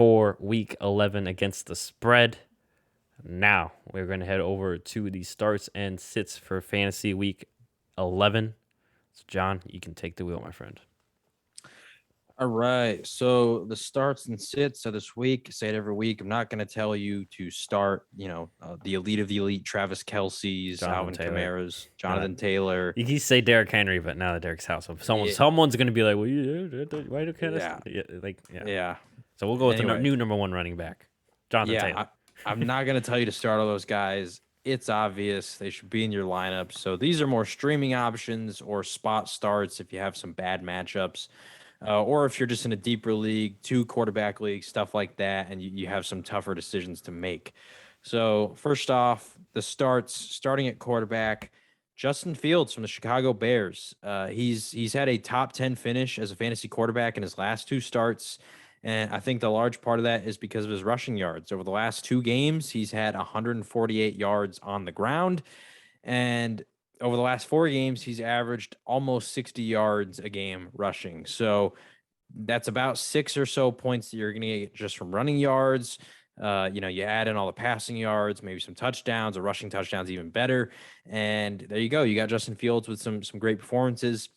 for week 11 against the spread. Now we're going to head over to the starts and sits for fantasy week 11. So, John, you can take the wheel, my friend. All right. So the starts and sits of this week, say it every week. I'm not going to tell you to start, the elite of the elite, Travis Kelsey's, Jonathan Alvin Taylor. Kamara's, Jonathan Taylor. You can say Derrick Henry, but now that Derrick's out, so Yeah. someone's going to be like, well, why do Yeah. Yeah. So we'll go with the Anyway, new number one running back, Jonathan Taylor. I'm not going to tell you to start all those guys. It's obvious they should be in your lineup. So these are more streaming options or spot starts if you have some bad matchups. Or if you're just in a deeper league, 2 quarterback league, stuff like that, and you have some tougher decisions to make. So first off, the starting at quarterback, Justin Fields from the Chicago Bears. He's had a top 10 finish as a fantasy quarterback in his last 2 starts. And I think the large part of that is because of his rushing yards. Over the last 2 games, he's had 148 yards on the ground. And over the last 4 games, he's averaged almost 60 yards a game rushing. So that's about 6 or so points that you're going to get just from running yards. You add in all the passing yards, maybe some touchdowns, or rushing touchdowns, even better. And there you go. You got Justin Fields with some great performances.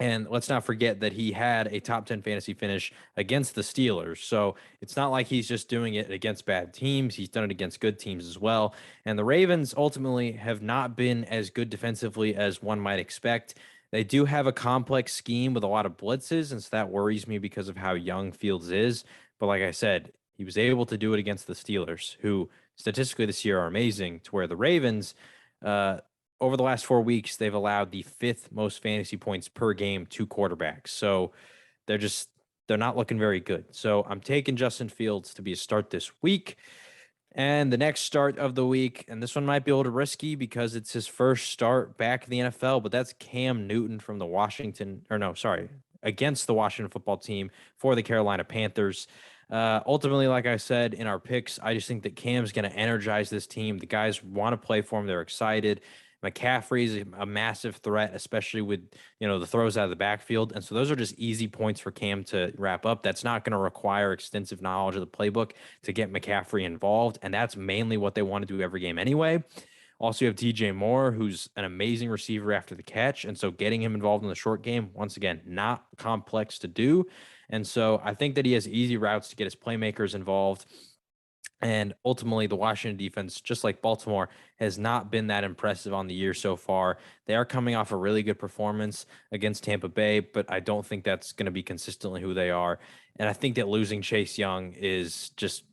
And let's not forget that he had a top 10 fantasy finish against the Steelers. So it's not like he's just doing it against bad teams. He's done it against good teams as well. And the Ravens ultimately have not been as good defensively as one might expect. They do have a complex scheme with a lot of blitzes. And so that worries me because of how young Fields is. But like I said, he was able to do it against the Steelers, who statistically this year are amazing, to where the Ravens, over the last 4 weeks, they've allowed the 5th most fantasy points per game to quarterbacks. So they're not looking very good. So I'm taking Justin Fields to be a start this week. And the next start of the week, and this one might be a little risky because it's his first start back in the NFL, but that's Cam Newton from against the Washington football team for the Carolina Panthers. Ultimately, like I said in our picks, I just think that Cam's going to energize this team. The guys want to play for him. They're excited. McCaffrey is a massive threat, especially with the throws out of the backfield. And so those are just easy points for Cam to wrap up. That's not going to require extensive knowledge of the playbook to get McCaffrey involved. And that's mainly what they want to do every game anyway. Also, you have DJ Moore, who's an amazing receiver after the catch. And so getting him involved in the short game, once again, not complex to do. And so I think that he has easy routes to get his playmakers involved. And ultimately, the Washington defense, just like Baltimore, has not been that impressive on the year so far. They are coming off a really good performance against Tampa Bay, but I don't think that's going to be consistently who they are. And I think that losing Chase Young is just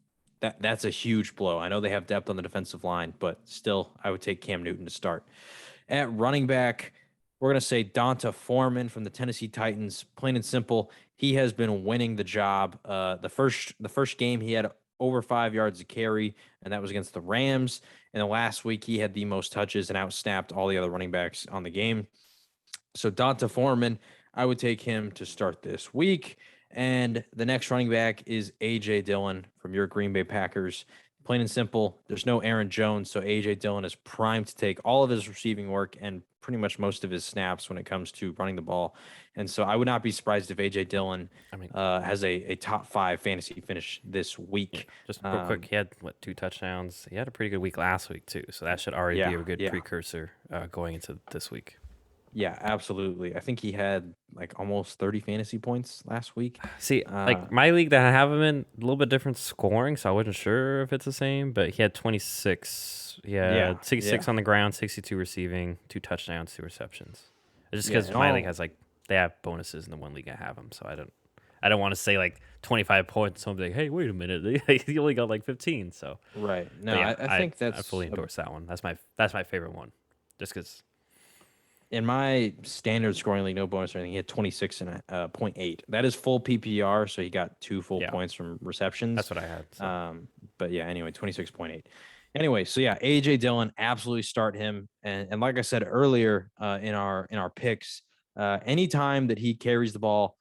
that's a huge blow. I know they have depth on the defensive line, but still, I would take Cam Newton to start. At running back, we're going to say Donta Foreman from the Tennessee Titans. Plain and simple, he has been winning the job. The first game, he had over 5 yards to carry, and that was against the Rams. And the last week, he had the most touches and outsnapped all the other running backs on the game. So Donta Foreman, I would take him to start this week. And the next running back is A.J. Dillon from your Green Bay Packers. Plain and simple, there's no Aaron Jones, so A.J. Dillon is primed to take all of his receiving work and pretty much most of his snaps when it comes to running the ball. And so I would not be surprised if A.J. Dillon has a top 5 fantasy finish this week. Yeah, just real quick, he had, 2 touchdowns? He had a pretty good week last week, too, so that should already be a good precursor going into this week. Yeah, absolutely. I think he had almost 30 fantasy points last week. See, my league that I have him in, a little bit different scoring, so I wasn't sure if it's the same, but he had 26. He had 66 on the ground, 62 receiving, 2 touchdowns, 2 receptions. It's just because my league has they have bonuses in the one league I have him, so I don't want to say 25 points. So I'm like, hey, wait a minute, he only got 15. So right. No, yeah, I think I fully endorse that one. That's my favorite one, just because. In my standard scoring league, no bonus or anything, he had 26.8. That is full PPR, so he got 2 full points from receptions. That's what I had. So. But yeah, anyway, 26.8. Anyway, so yeah, A.J. Dillon, absolutely start him. And like I said earlier in our picks, anytime that he carries the ball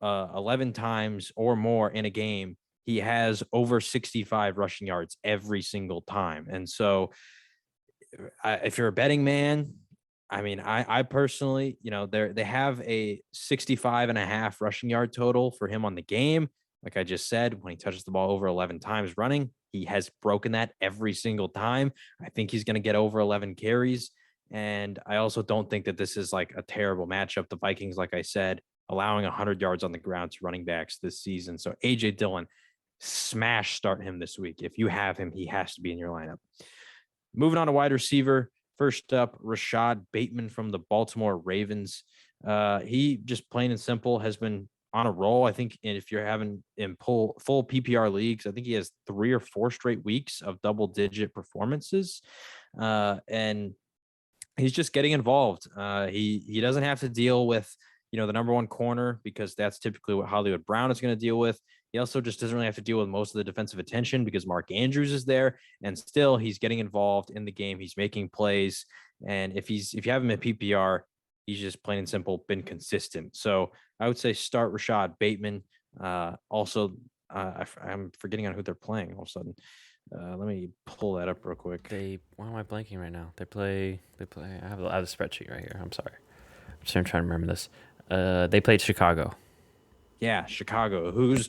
11 times or more in a game, he has over 65 rushing yards every single time. And so if you're a betting man, I mean, I personally, they have a 65.5 rushing yard total for him on the game. Like I just said, when he touches the ball over 11 times running, he has broken that every single time. I think he's going to get over 11 carries. And I also don't think that this is like a terrible matchup. The Vikings, like I said, allowing 100 yards on the ground to running backs this season. So A.J. Dillon, smash start him this week. If you have him, he has to be in your lineup. Moving on to wide receiver. First up, Rashad Bateman from the Baltimore Ravens. He just plain and simple has been on a roll. I think if you're having in full PPR leagues, I think he has 3 or 4 straight weeks of double-digit performances. And he's just getting involved. He doesn't have to deal with, the number one corner, because that's typically what Hollywood Brown is going to deal with. He also just doesn't really have to deal with most of the defensive attention because Mark Andrews is there, and still he's getting involved in the game. He's making plays. And if you have him at PPR, he's just plain and simple been consistent. So I would say start Rashad Bateman. Also, I'm forgetting on who they're playing all of a sudden. Let me pull that up real quick. Why am I blanking right now? They play. I have the spreadsheet right here. I'm sorry. I'm trying to remember this. They played Chicago. Yeah, Chicago, whose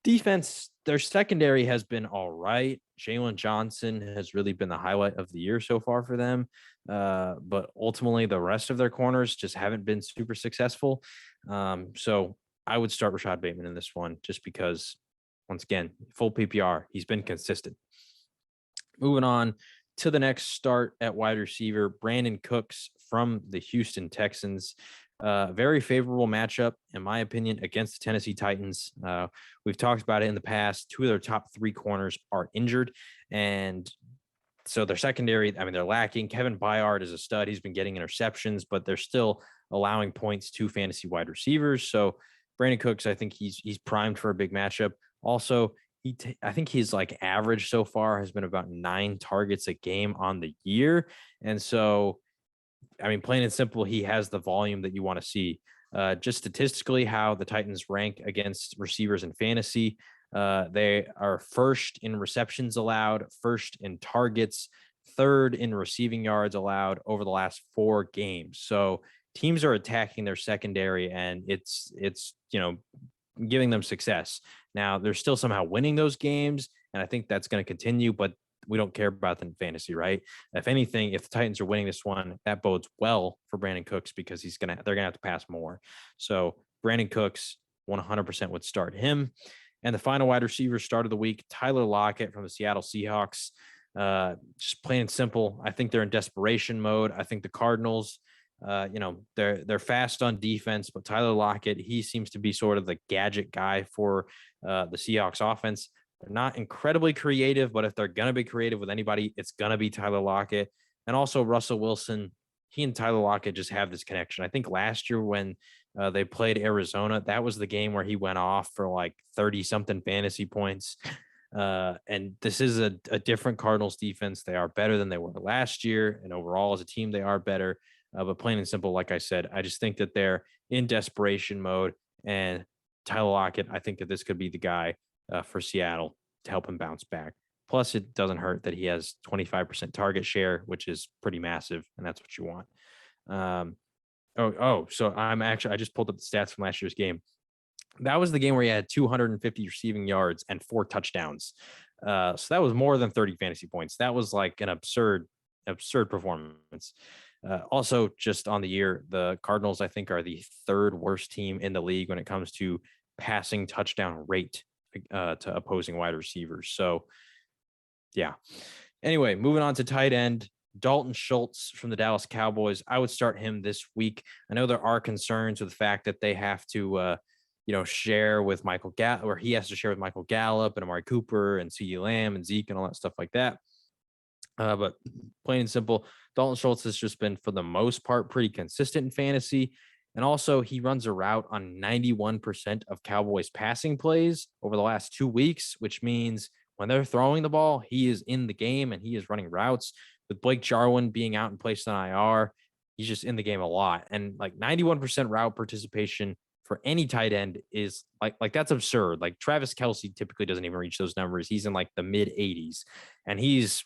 defense, their secondary has been all right. Jalen Johnson has really been the highlight of the year so far for them. But ultimately, the rest of their corners just haven't been super successful. So I would start Rashad Bateman in this one just because, once again, full PPR, he's been consistent. Moving on to the next start at wide receiver, Brandin Cooks from the Houston Texans. Very favorable matchup, in my opinion, against the Tennessee Titans. We've talked about it in the past. 2 of their top 3 corners are injured. And so their secondary, they're lacking. Kevin Byard is a stud. He's been getting interceptions, but they're still allowing points to fantasy wide receivers. So Brandin Cooks, I think he's primed for a big matchup. Also, I think he's like average so far has been about 9 targets a game on the year. And so, plain and simple, he has the volume that you want to see. Just statistically, how the Titans rank against receivers in fantasy. They are first in receptions allowed, first in targets, third in receiving yards allowed over the last 4 games. So teams are attacking their secondary, and it's giving them success. Now they're still somehow winning those games, and I think that's going to continue, but we don't care about them in fantasy, right? If anything, if the Titans are winning this one, that bodes well for Brandin Cooks because they're gonna have to pass more. So Brandin Cooks 100% would start him. And the final wide receiver start of the week, Tyler Lockett from the Seattle Seahawks. Just plain and simple. I think they're in desperation mode. I think the Cardinals, they're fast on defense, but Tyler Lockett, he seems to be sort of the gadget guy for the Seahawks offense. They're not incredibly creative, but if they're going to be creative with anybody, it's going to be Tyler Lockett. And also Russell Wilson, he and Tyler Lockett just have this connection. I think last year when they played Arizona, that was the game where he went off for like 30-something fantasy points. And this is a different Cardinals defense. They are better than they were last year. And overall, as a team, they are better. But plain and simple, like I said, I just think that they're in desperation mode. And Tyler Lockett, I think that this could be the guy for Seattle to help him bounce back. Plus, it doesn't hurt that he has 25% target share, which is pretty massive, and that's what you want. So I just pulled up the stats from last year's game. That was the game where he had 250 receiving yards and 4 touchdowns. So that was more than 30 fantasy points. That was like an absurd performance. Also, just on the year, the Cardinals, I think, are the 3rd worst team in the league when it comes to passing touchdown rate to opposing wide receivers. So, yeah. Anyway, moving on to tight end, Dalton Schultz from the Dallas Cowboys. I would start him this week. I know there are concerns with the fact that they have to, share with Michael Gallup, or he has to share with Michael Gallup and Amari Cooper and CeeDee Lamb and Zeke and all that stuff like that. But plain and simple, Dalton Schultz has just been, for the most part, pretty consistent in fantasy. And also, he runs a route on 91% of Cowboys passing plays over the last 2 weeks, which means when they're throwing the ball, he is in the game and he is running routes. With Blake Jarwin being out and placed on IR, he's just in the game a lot. And like 91% route participation for any tight end is like that's absurd. Like Travis Kelce typically doesn't even reach those numbers. He's in like the mid 80s and he's,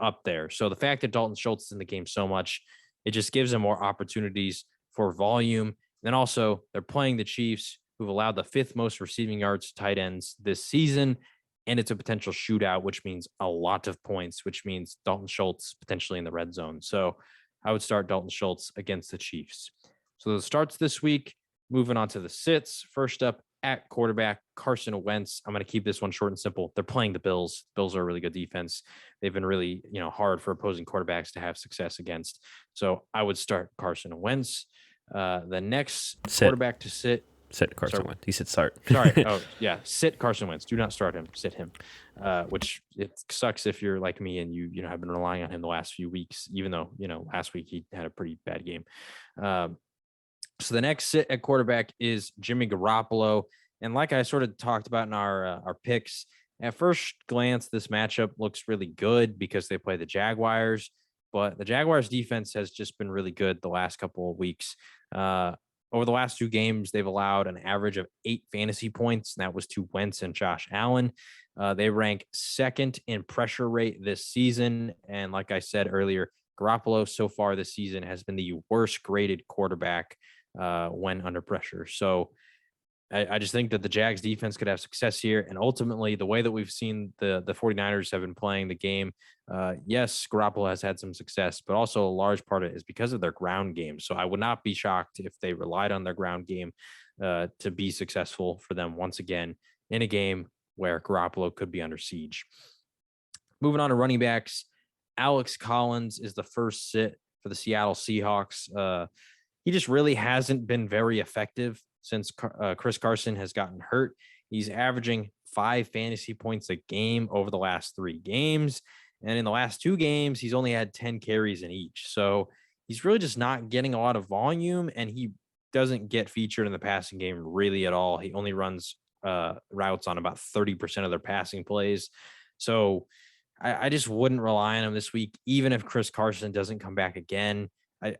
up there. So the fact that Dalton Schultz is in the game so much, it just gives him more opportunities for volume. And then also they're playing the Chiefs, who've allowed the 5th most receiving yards to tight ends this season. And it's a potential shootout, which means a lot of points, which means Dalton Schultz potentially in the red zone. So I would start Dalton Schultz against the Chiefs. So the starts this week, moving on to the sits. First up at quarterback, Carson Wentz. I'm going to keep this one short and simple. They're playing the Bills. Bills are a really good defense. They've been really, hard for opposing quarterbacks to have success against. So I would start Carson Wentz. The next quarterback to sit. Sit Carson Wentz. He said start. Sorry. Oh, yeah. Sit Carson Wentz. Do not start him. Sit him. Which it sucks if you're like me and you have been relying on him the last few weeks, even though, last week he had a pretty bad game. So the next sit at quarterback is Jimmy Garoppolo. And like I sort of talked about in our picks, at first glance, this matchup looks really good because they play the Jaguars. But the Jaguars defense has just been really good the last couple of weeks. Over the last 2 games, they've allowed an average of 8 fantasy points, and that was to Wentz and Josh Allen. They rank 2nd in pressure rate this season. And like I said earlier, Garoppolo so far this season has been the worst graded quarterback when under pressure. So I just think that the Jags defense could have success here. And ultimately, the way that we've seen the 49ers have been playing the game, yes, Garoppolo has had some success, but also a large part of it is because of their ground game. So I would not be shocked if they relied on their ground game to be successful for them once again in a game where Garoppolo could be under siege. Moving on to running backs, Alex Collins is the first sit for the Seattle Seahawks. He just really hasn't been very effective since Chris Carson has gotten hurt. He's averaging 5 fantasy points a game over the last 3 games. And in the last 2 games, he's only had 10 carries in each. So he's really just not getting a lot of volume, and he doesn't get featured in the passing game really at all. He only runs routes on about 30% of their passing plays. So I just wouldn't rely on him this week, even if Chris Carson doesn't come back again. I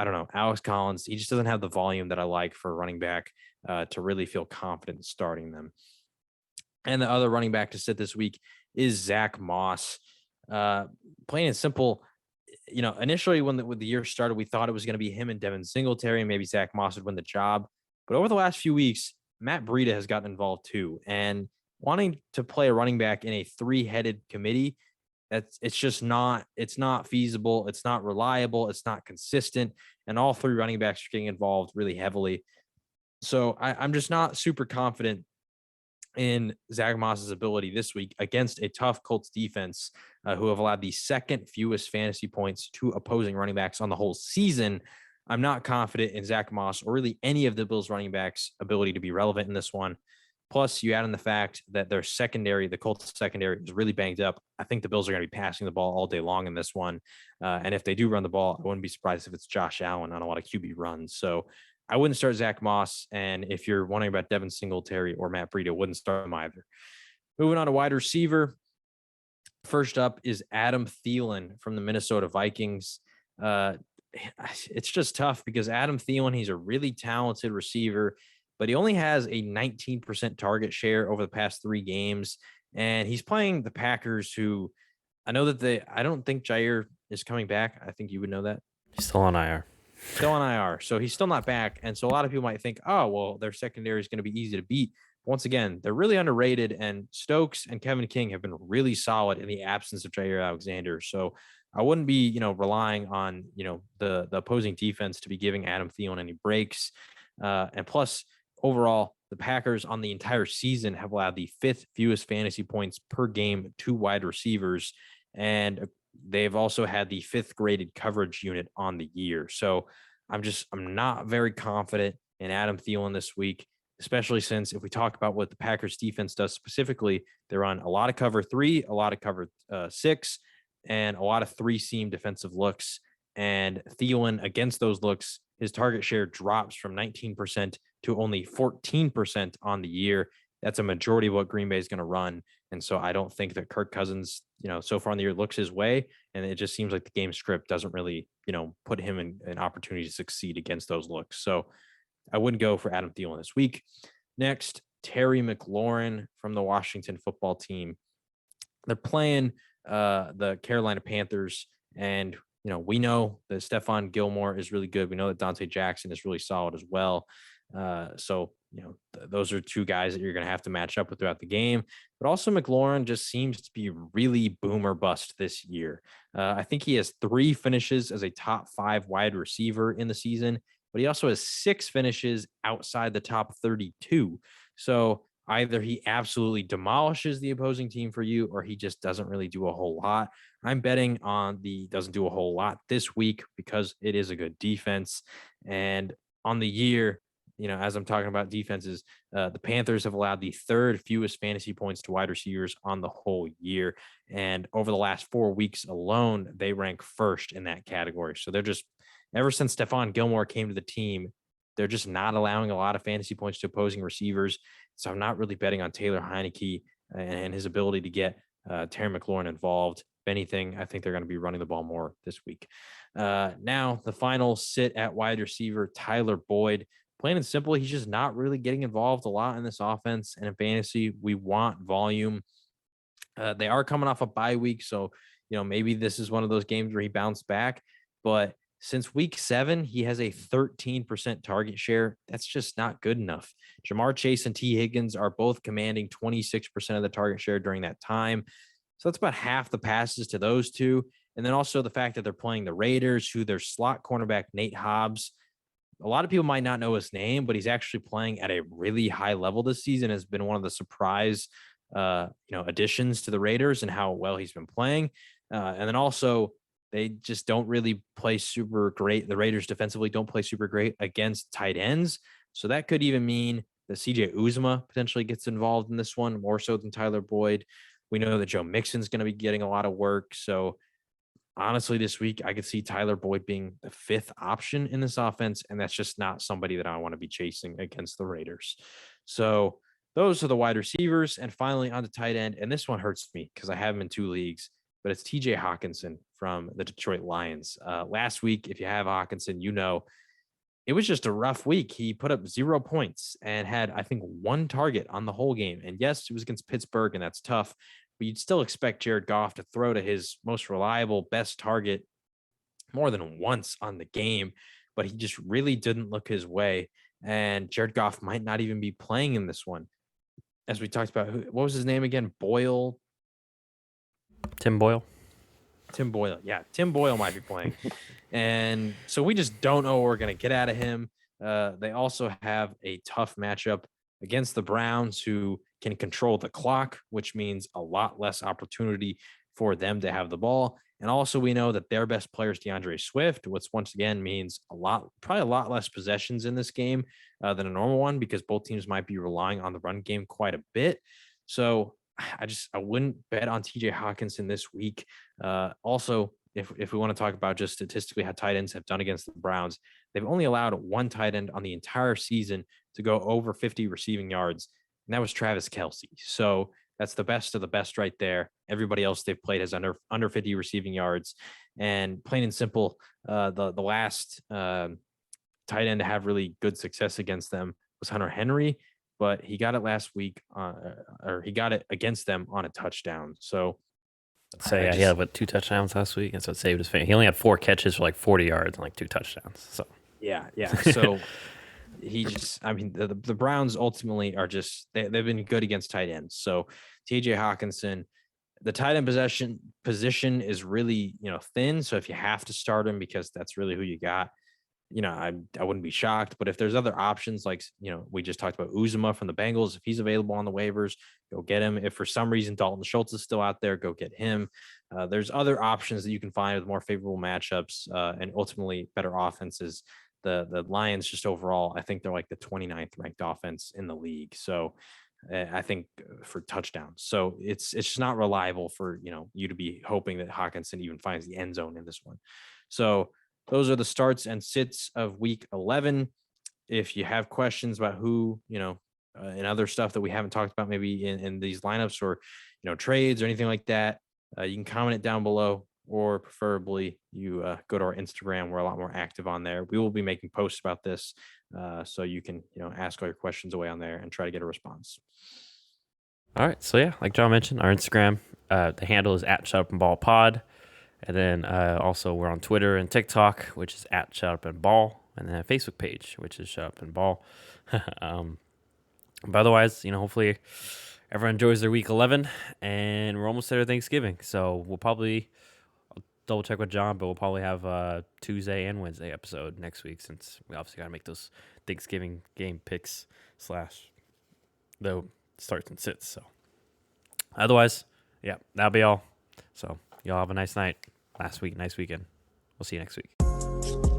don't know. Alex Collins, he just doesn't have the volume that I like for a running back to really feel confident starting them. And the other running back to sit this week is Zach Moss. Plain and simple, initially when the year started, we thought it was going to be him and Devin Singletary, and maybe Zach Moss would win the job. But over the last few weeks, Matt Breida has gotten involved too. And wanting to play a running back in a 3-headed committee, it's not feasible. It's not reliable. It's not consistent. And all 3 running backs are getting involved really heavily. So I'm just not super confident in Zach Moss's ability this week against a tough Colts defense who have allowed the 2nd fewest fantasy points to opposing running backs on the whole season. I'm not confident in Zach Moss or really any of the Bills running backs' ability to be relevant in this one. Plus, you add in the fact that their secondary, the Colts secondary, is really banged up. I think the Bills are going to be passing the ball all day long in this one. And if they do run the ball, I wouldn't be surprised if it's Josh Allen on a lot of QB runs. So I wouldn't start Zach Moss. And if you're wondering about Devin Singletary or Matt Breida, wouldn't start them either. Moving on to wide receiver. First up is Adam Thielen from the Minnesota Vikings. It's just tough because Adam Thielen, he's a really talented receiver, but he only has a 19% target share over the past 3 games. And he's playing the Packers, who I know that I don't think Jair is coming back. I think you would know that. He's still on IR. Still on IR. So he's still not back. And so a lot of people might think, oh, well, their secondary is going to be easy to beat. Once again, they're really underrated. And Stokes and Kevin King have been really solid in the absence of Jair Alexander. So I wouldn't be, relying on, the opposing defense to be giving Adam Thielen any breaks. And plus, overall, the Packers on the entire season have allowed the 5th fewest fantasy points per game to wide receivers. And they've also had the 5th graded coverage unit on the year. So I'm not very confident in Adam Thielen this week, especially since if we talk about what the Packers defense does specifically, they run a lot of cover 3, a lot of cover 6, and a lot of 3-seam defensive looks. And Thielen, against those looks, his target share drops from 19% to only 14% on the year. That's a majority of what Green Bay is going to run. And so I don't think that Kirk Cousins, so far in the year looks his way. And it just seems like the game script doesn't really, put him in an opportunity to succeed against those looks. So I wouldn't go for Adam Thielen this week. Next, Terry McLaurin from the Washington football team. They're playing the Carolina Panthers, and we know that Stephon Gilmore is really good. We know that Dante Jackson is really solid as well. So, those are two guys that you're going to have to match up with throughout the game. But also, McLaurin just seems to be really boom or bust this year. I think he has 3 finishes as a top 5 wide receiver in the season, but he also has 6 finishes outside the top 32. So, either he absolutely demolishes the opposing team for you, or he just doesn't really do a whole lot. I'm betting on the doesn't do a whole lot this week because it is a good defense. And on the year, as I'm talking about defenses, the Panthers have allowed the 3rd fewest fantasy points to wide receivers on the whole year. And over the last 4 weeks alone, they rank 1st in that category. So they're just, ever since Stephon Gilmore came to the team, they're just not allowing a lot of fantasy points to opposing receivers. So I'm not really betting on Taylor Heineke and his ability to get Terry McLaurin involved. If anything, I think they're going to be running the ball more this week. Now, the final sit at wide receiver, Tyler Boyd. Plain and simple, he's just not really getting involved a lot in this offense. And in fantasy, we want volume. They are coming off a bye week, so maybe this is one of those games where he bounced back. But since week 7, he has a 13% target share. That's just not good enough. Jamar Chase and T. Higgins are both commanding 26% of the target share during that time. So that's about half the passes to those two. And then also the fact that they're playing the Raiders, who their slot cornerback, Nate Hobbs, a lot of people might not know his name, but he's actually playing at a really high level this season, has been one of the surprise, additions to the Raiders and how well he's been playing. And then also they just don't really play super great. The Raiders defensively don't play super great against tight ends. So that could even mean that CJ Uzomah potentially gets involved in this one more so than Tyler Boyd. We know that Joe Mixon's going to be getting a lot of work. So honestly, this week, I could see Tyler Boyd being the 5th option in this offense, and that's just not somebody that I want to be chasing against the Raiders. So those are the wide receivers. And finally, on the tight end, and this one hurts me because I have him in 2 leagues, but it's TJ Hawkinson from the Detroit Lions. Last week, if you have Hawkinson, it was just a rough week. He put up 0 points and had, I think, 1 target on the whole game. And yes, it was against Pittsburgh, and that's tough. But you'd still expect Jared Goff to throw to his most reliable, best target more than once on the game. But he just really didn't look his way. And Jared Goff might not even be playing in this one. As we talked about, what was his name again? Boyle? Tim Boyle. Tim Boyle. Yeah, Tim Boyle might be playing. And so we just don't know what we're going to get out of him. They also have a tough matchup against the Browns, who can control the clock, which means a lot less opportunity for them to have the ball. And also, we know that their best player is DeAndre Swift, which once again means probably a lot less possessions in this game than a normal one, because both teams might be relying on the run game quite a bit. So I wouldn't bet on TJ Hawkinson this week. Also, if we want to talk about just statistically how tight ends have done against the Browns, they've only allowed 1 tight end on the entire season to go over 50 receiving yards, and that was Travis Kelce. So that's the best of the best right there. Everybody else they've played has under 50 receiving yards, and plain and simple, the last tight end to have really good success against them was Hunter Henry, but he got it last week, or he got it against them on a touchdown. So. So yeah, he had 2 touchdowns last week, and so it saved his fan. He only had 4 catches for 40 yards and 2 touchdowns. So yeah. So the Browns ultimately are just they've been good against tight ends. So TJ Hawkinson, the tight end position is really thin. So if you have to start him because that's really who you got, I wouldn't be shocked. But if there's other options, we just talked about Uzomah from the Bengals, if he's available on the waivers, go get him. If for some reason Dalton Schultz is still out there, go get him. There's other options that you can find with more favorable matchups and ultimately better offenses. The Lions just overall, I think they're the 29th ranked offense in the league. So I think for touchdowns. So it's just not reliable for, you to be hoping that Hawkinson even finds the end zone in this one. So those are the starts and sits of week 11. If you have questions about who, and other stuff that we haven't talked about, maybe in these lineups or, trades or anything like that, you can comment it down below, or preferably you go to our Instagram. We're a lot more active on there. We will be making posts about this. So you can, ask all your questions away on there and try to get a response. All right. So yeah, like John mentioned, our Instagram, the handle is @ShutUpAndBallPod. And then also we're on Twitter and TikTok, which is @ShutUpAndBall, and then a Facebook page, which is Shut Up and Ball. But otherwise, hopefully everyone enjoys their week 11, and we're almost there to Thanksgiving. So we'll probably double check with John, but we'll probably have a Tuesday and Wednesday episode next week, since we obviously got to make those Thanksgiving game picks / the starts and sits. So otherwise, yeah, that'll be all. So y'all have a nice night. Last week, nice weekend. We'll see you next week.